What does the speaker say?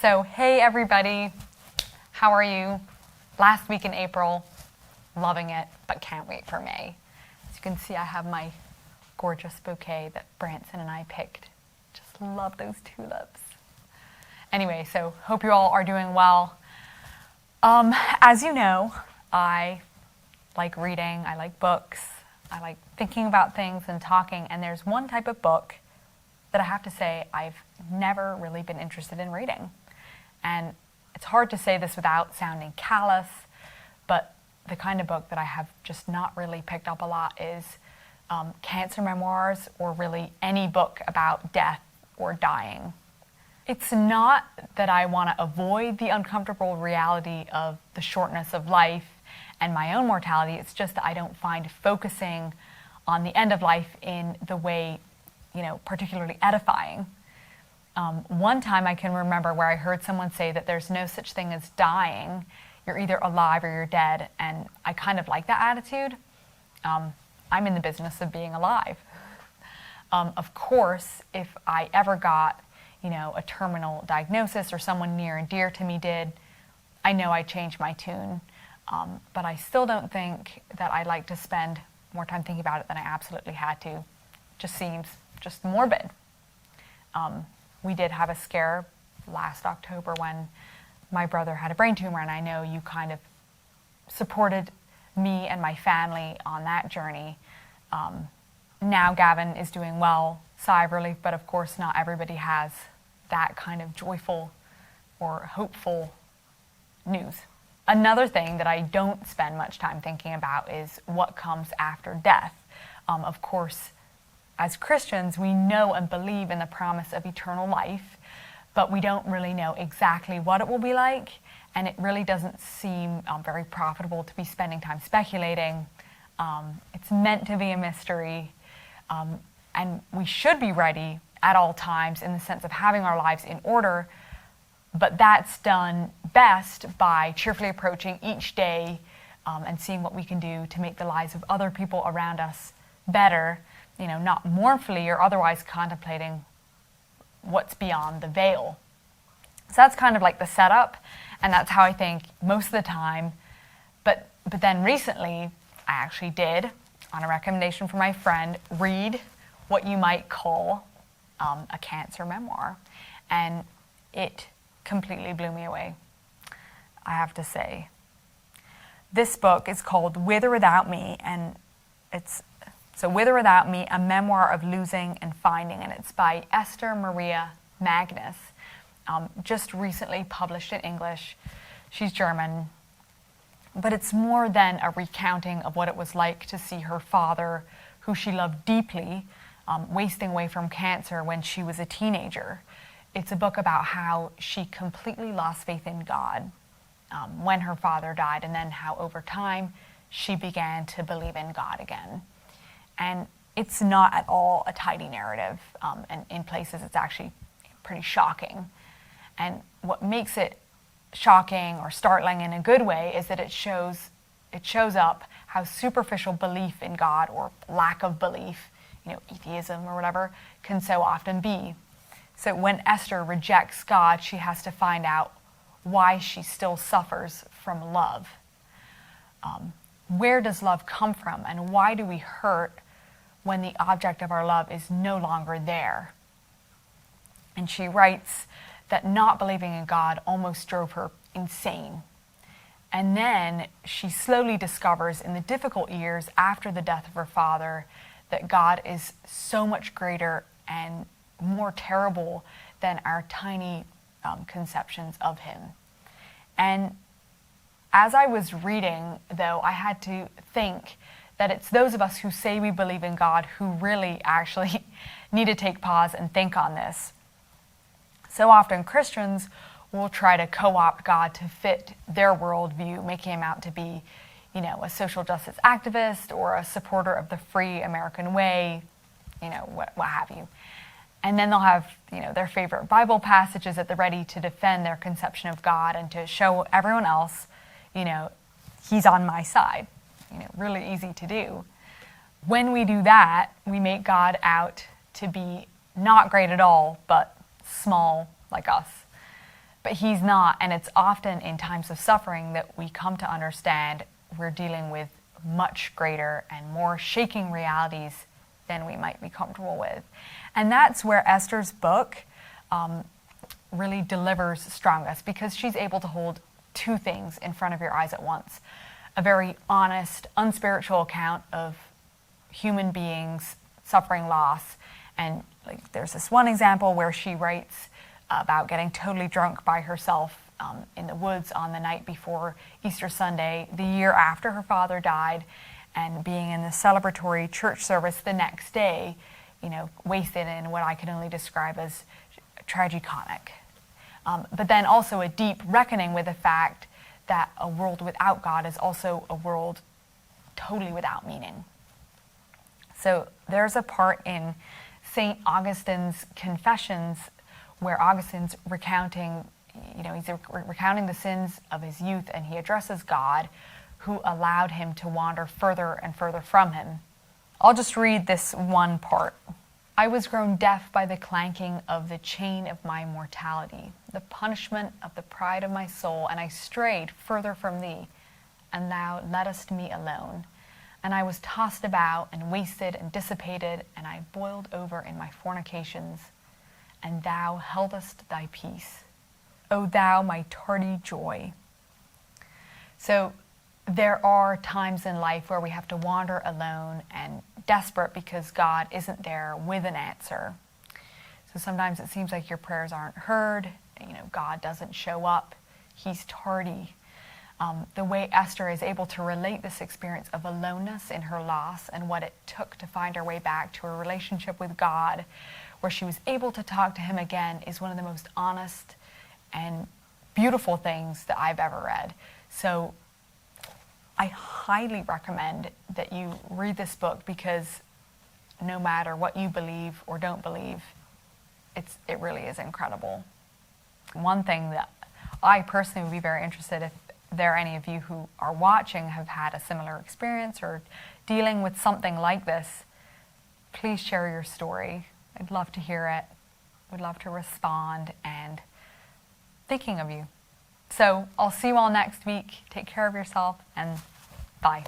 So, hey everybody, how are you? Last week in April, loving it, but can't wait for May. As you can see, I have my gorgeous bouquet that Branson and I picked. Just love those tulips. Anyway, so hope you all are doing well. As you know, I like reading, I like books, I like thinking about things and talking, and there's one type of book that I have to say I've never really been interested in reading. And it's hard to say this without sounding callous, but the kind of book that I have just not really picked up a lot is cancer memoirs, or really any book about death or dying. It's not that I want to avoid the uncomfortable reality of the shortness of life and my own mortality. It's just that I don't find focusing on the end of life in the way, particularly edifying. One time I can remember where I heard someone say that there's no such thing as dying. You're either alive or you're dead. And I kind of like that attitude. I'm in the business of being alive. Of course, if I ever got, a terminal diagnosis, or someone near and dear to me did, I know I'd change my tune. But I still don't think that I'd like to spend more time thinking about it than I absolutely had to. Just seems just morbid. We did have a scare last October when my brother had a brain tumor, and I know you kind of supported me and my family on that journey. Now Gavin is doing well, sigh of relief, but of course not everybody has that kind of joyful or hopeful news. Another thing that I don't spend much time thinking about is what comes after death. Of course, as Christians, we know and believe in the promise of eternal life, but we don't really know exactly what it will be like, and it really doesn't seem very profitable to be spending time speculating. It's meant to be a mystery, and we should be ready at all times in the sense of having our lives in order, but that's done best by cheerfully approaching each day and seeing what we can do to make the lives of other people around us better, not mournfully or otherwise contemplating what's beyond the veil. So that's kind of like the setup, and that's how I think most of the time. But then recently, I actually did, on a recommendation from my friend, read what you might call a cancer memoir, and it completely blew me away, I have to say. This book is called With or Without Me, and it's With or Without Me, a memoir of losing and finding, and it's by Esther Maria Magnus, just recently published in English. She's German, but it's more than a recounting of what it was like to see her father, who she loved deeply, wasting away from cancer when she was a teenager. It's a book about how she completely lost faith in God when her father died, and then how over time she began to believe in God again. And it's not at all a tidy narrative, and in places it's actually pretty shocking. And what makes it shocking or startling in a good way is that it shows up how superficial belief in God, or lack of belief, atheism or whatever, can so often be. So when Esther rejects God, she has to find out why she still suffers from love. Where does love come from, and why do we hurt when the object of our love is no longer there? And she writes that not believing in God almost drove her insane. And then she slowly discovers in the difficult years after the death of her father that God is so much greater and more terrible than our tiny conceptions of him. And as I was reading, though, I had to think that it's those of us who say we believe in God who really actually need to take pause and think on this. So often Christians will try to co-opt God to fit their worldview, making him out to be, a social justice activist or a supporter of the free American way, what have you. And then they'll have, their favorite Bible passages at the ready to defend their conception of God and to show everyone else, he's on my side. Really easy to do. When we do that, we make God out to be not great at all, but small like us. but he's not. And it's often in times of suffering that we come to understand we're dealing with much greater and more shaking realities than we might be comfortable with. And that's where Esther's book really delivers strongest, because she's able to hold two things in front of your eyes at once. A very honest, unspiritual account of human beings suffering loss. And like, there's this one example where she writes about getting totally drunk by herself in the woods on the night before Easter Sunday, the year after her father died, and being in the celebratory church service the next day, wasted in what I can only describe as tragicomic. But then also a deep reckoning with the fact that a world without God is also a world totally without meaning. So there's a part in St. Augustine's Confessions where Augustine's recounting, he's recounting the sins of his youth, and he addresses God, who allowed him to wander further and further from him. I'll just read this one part. I was grown deaf by the clanking of the chain of my mortality, the punishment of the pride of my soul, and I strayed further from thee, and thou leddest me alone. And I was tossed about and wasted and dissipated, and I boiled over in my fornications, and thou heldest thy peace. O thou, my tardy joy. So there are times in life where we have to wander alone and desperate because God isn't there with an answer. So sometimes it seems like your prayers aren't heard, God doesn't show up, he's tardy. The way Esther is able to relate this experience of aloneness in her loss and what it took to find her way back to a relationship with God, where she was able to talk to him again, is one of the most honest and beautiful things that I've ever read. So I highly recommend that you read this book, because no matter what you believe or don't believe, it really is incredible. One thing that I personally would be very interested, if there are any of you who are watching have had a similar experience or dealing with something like this, please share your story. I'd love to hear it. Would love to respond, and thinking of you. So I'll see you all next week. Take care of yourself, and bye.